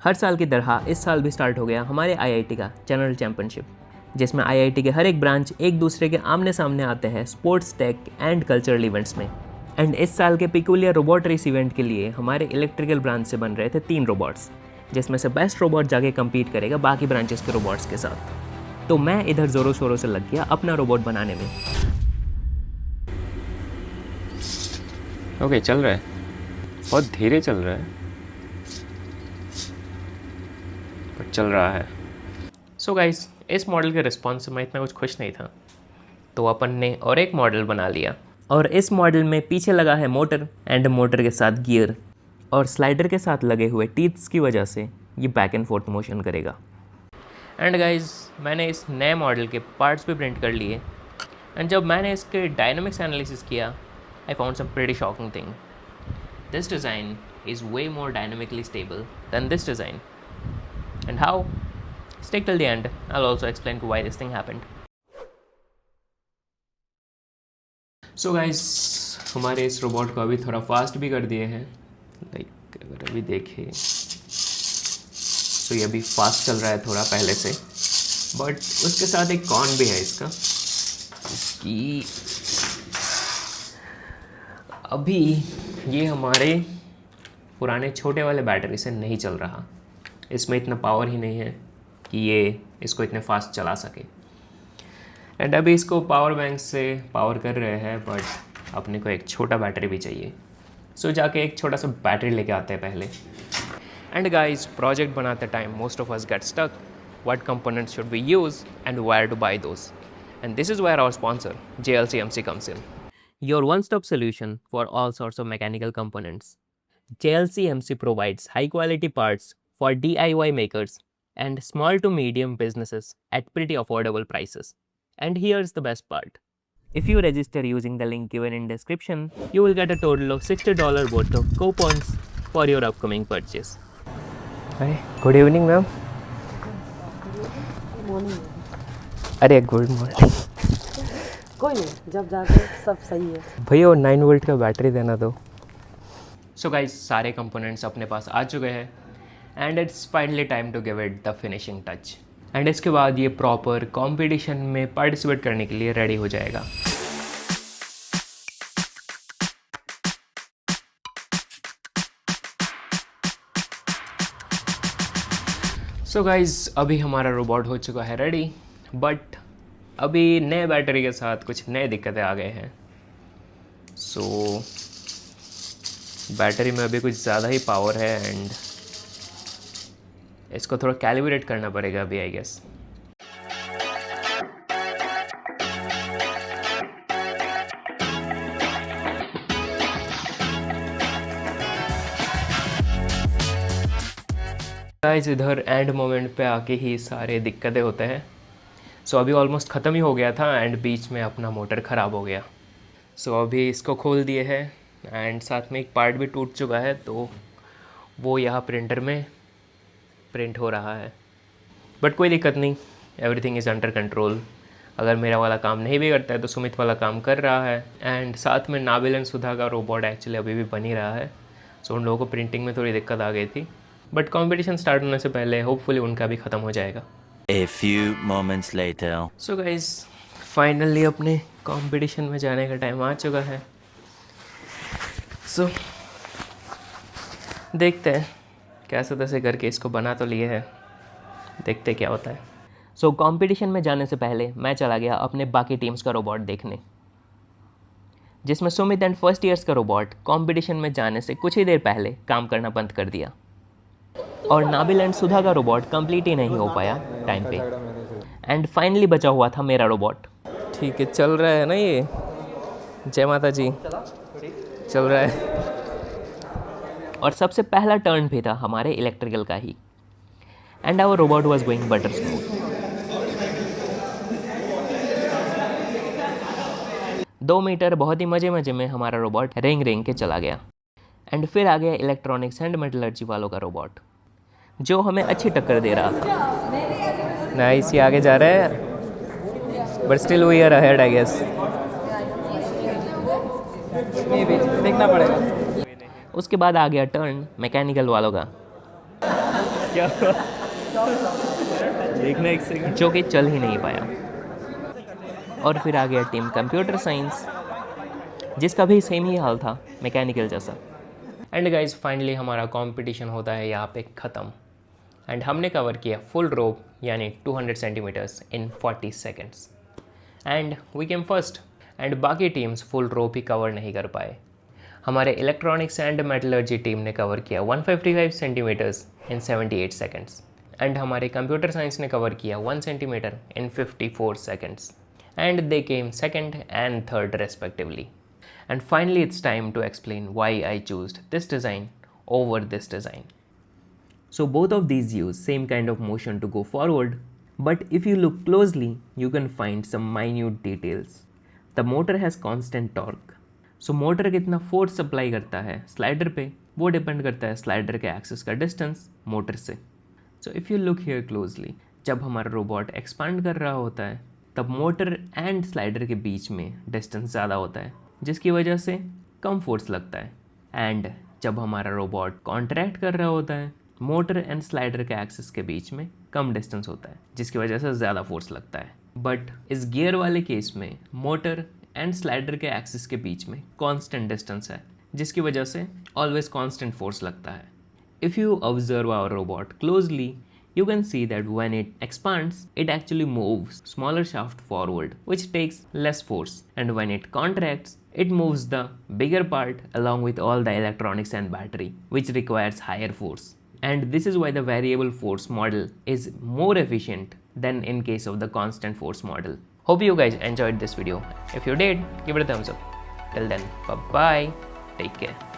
हर साल की तरह इस साल भी स्टार्ट हो गया हमारे आईआईटी का जनरल चैंपियनशिप, जिसमें आईआईटी के हर एक ब्रांच एक दूसरे के आमने सामने आते हैं sports, tech and cultural events में। एंड इस साल के पिकुलियर रोबोट रेस इवेंट के लिए हमारे इलेक्ट्रिकल ब्रांच से बन रहे थे 3 रोबोट्स, जिसमें से बेस्ट रोबोट जाके कम्पीट करेगा बाकी ब्रांचेस के रोबोट्स के साथ। तो मैं इधर ज़ोरों शोरों से लग गया अपना रोबोट बनाने में। ओके, चल रहा है, बहुत धीरे चल रहा है पर चल रहा है। सो गाइस, इस मॉडल के रिस्पॉन्स से मैं इतना कुछ खुश नहीं था, तो अपन ने और एक मॉडल बना लिया। और इस मॉडल में पीछे लगा है मोटर एंड मोटर के साथ गियर, और स्लाइडर के साथ लगे हुए टीथ्स की वजह से ये बैक एंड फोर्थ मोशन करेगा। एंड गाइस, मैंने इस नए मॉडल के पार्ट्स भी प्रिंट कर लिए, एंड जब मैंने इसके डायनामिक्स एनालिसिस किया, I found some pretty shocking thing. This design is way more dynamically stable than this design. And how? Stick till the end. I'll also explain why this thing happened. So guys, हमारे इस robot को अभी थोड़ा fast भी कर दिए हैं। Like अगर अभी देखें तो ये अभी फास्ट चल रहा है थोड़ा पहले से, बट उसके साथ एक कॉन भी है इसका कि अभी ये हमारे पुराने छोटे वाले बैटरी से नहीं चल रहा। इसमें इतना पावर ही नहीं है कि ये इसको इतने फास्ट चला सके। एंड अभी इसको पावर बैंक से पावर कर रहे हैं, बट अपने को एक छोटा बैटरी भी चाहिए। सो जाके एक छोटा सा बैटरी लेके आते हैं पहले। एंड गाइस, प्रोजेक्ट बनाते time most of us get stuck what components should we use and where to buy those. And this is where our sponsor JLCMC comes in. Your one-stop solution for all sorts of mechanical components. JLCMC provides high-quality parts for DIY makers and small to medium businesses at pretty affordable prices. And here's the best part. If you register using the link given in description, you will get a total of $60 worth of coupons for your upcoming purchase. Hi, good evening, ma'am. Morning. अरे good morning. कोई नहीं, जब जाके सब सही है। भैया वो 9 वोल्ट का बैटरी देना दो। सो गाइस, सारे कंपोनेंट्स अपने पास आ चुके हैं and it's finally time to give it the finishing touch. And इसके बाद ये प्रॉपर कंपटीशन में पार्टिसिपेट करने के लिए रेडी हो जाएगा। सो गाइस, अभी हमारा रोबोट हो चुका है रेडी, बट अभी नए बैटरी के साथ कुछ नए दिक्कतें आ गए हैं। सो बैटरी में अभी कुछ ज़्यादा ही पावर है एंड इसको थोड़ा कैलिब्रेट करना पड़ेगा अभी, आई गेस। गाइस, इधर एंड मोमेंट पे आके ही सारे दिक्कतें होते हैं। सो अभी ऑलमोस्ट ख़त्म ही हो गया था एंड बीच में अपना मोटर ख़राब हो गया। सो अभी इसको खोल दिए हैं एंड साथ में एक पार्ट भी टूट चुका है, तो वो यहाँ प्रिंटर में प्रिंट हो रहा है। बट कोई दिक्कत नहीं, एवरीथिंग इज़ अंडर कंट्रोल। अगर मेरा वाला काम नहीं भी करता है तो सुमित वाला काम कर रहा है। एंड साथ में नाबिल एंड सुधा का रोबोट एक्चुअली अभी भी बन ही रहा है। सो उन लोगों को प्रिंटिंग में थोड़ी दिक्कत आ गई थी, बट कॉम्पिटिशन स्टार्ट होने से पहले होपफुली उनका भी ख़त्म हो जाएगा। A few moments later. So guys, finally अपने कंपटीशन में जाने का टाइम आ चुका है। सो देखते हैं, कैसे तैसे करके इसको बना तो लिए है, देखते क्या होता है। सो कंपटीशन में जाने से पहले मैं चला गया अपने बाकी टीम्स का रोबोट देखने, जिसमें सुमित एंड फर्स्ट ईयर्स का रोबोट कंपटीशन में जाने से कुछ ही देर पहले काम करना बंद कर दिया, और नाबिल एंड सुधा का रोबोट कंप्लीट ही नहीं हो पाया टाइम पे। एंड फाइनली बचा हुआ था मेरा रोबोट। ठीक है, चल रहा है ना ये? जय माता जी, चल रहा है। और सबसे पहला टर्न भी था हमारे इलेक्ट्रिकल का ही, and our robot was going butter smooth. 2 metre बहुत ही मज़े मज़े में हमारा रोबोट रेंग रेंग के चला गया। एंड फिर आ गया इलेक्ट्रॉनिक्स एंड मेटलर्जी वालों का रोबोट, जो हमें अच्छी टक्कर दे रहा था। नाइस, ये आगे जा रहा है, but still we are ahead I guess. देखना पड़ेगा। उसके बाद आ गया टर्न मैकेनिकल वालों का। क्या देखना एक सेकंड, जो कि चल ही नहीं पाया। और फिर आ गया टीम कंप्यूटर साइंस, जिसका भी सेम ही हाल था, मैकेनिकल जैसा। एंड गाइज फाइनली हमारा कंपटीशन होता है यहाँ पे ख़त्म। एंड हमने कवर किया फुल रोप यानी 200 centimetres in 40 seconds and we came first. And बाकी टीम्स फुल रोप ही कवर नहीं कर पाए। हमारे इलेक्ट्रॉनिक्स एंड मेटलर्जी टीम ने कवर किया 155 सेंटीमीटर्स इन 78 सेकेंड्स एंड हमारे कंप्यूटर साइंस ने कवर किया 1 centimetre in 54 seconds and they came second and third respectively. And finally it's time to explain why I chose this design over this design. So both of these use same kind of motion to go forward, but if you look closely you can find some minute details. The motor has constant torque. So motor कितना force supply करता है slider पे, वो depend करता है slider के axis का distance motor से. So if you look here closely, जब हमारा robot expand कर रहा होता है तब motor and slider के बीच में distance ज़्यादा होता है, जिसकी वजह से कम फोर्स लगता है। एंड जब हमारा रोबोट कॉन्ट्रैक्ट कर रहा होता है, मोटर एंड स्लाइडर के एक्सिस के बीच में कम डिस्टेंस होता है, जिसकी वजह से ज़्यादा फोर्स लगता है। बट इस गियर वाले केस में मोटर एंड स्लाइडर के एक्सिस के बीच में कांस्टेंट डिस्टेंस है, जिसकी वजह से ऑलवेज कांस्टेंट फोर्स लगता है। If you observe our robot closely, you can see that when it expands, it actually moves smaller shaft forward, which takes less force. And when it contracts, it moves the bigger part along with all the electronics and battery, which requires higher force. And this is why the variable force model is more efficient than in case of the constant force model. Hope you guys enjoyed this video. If you did, give it a thumbs up. Till then, bye-bye. Take care.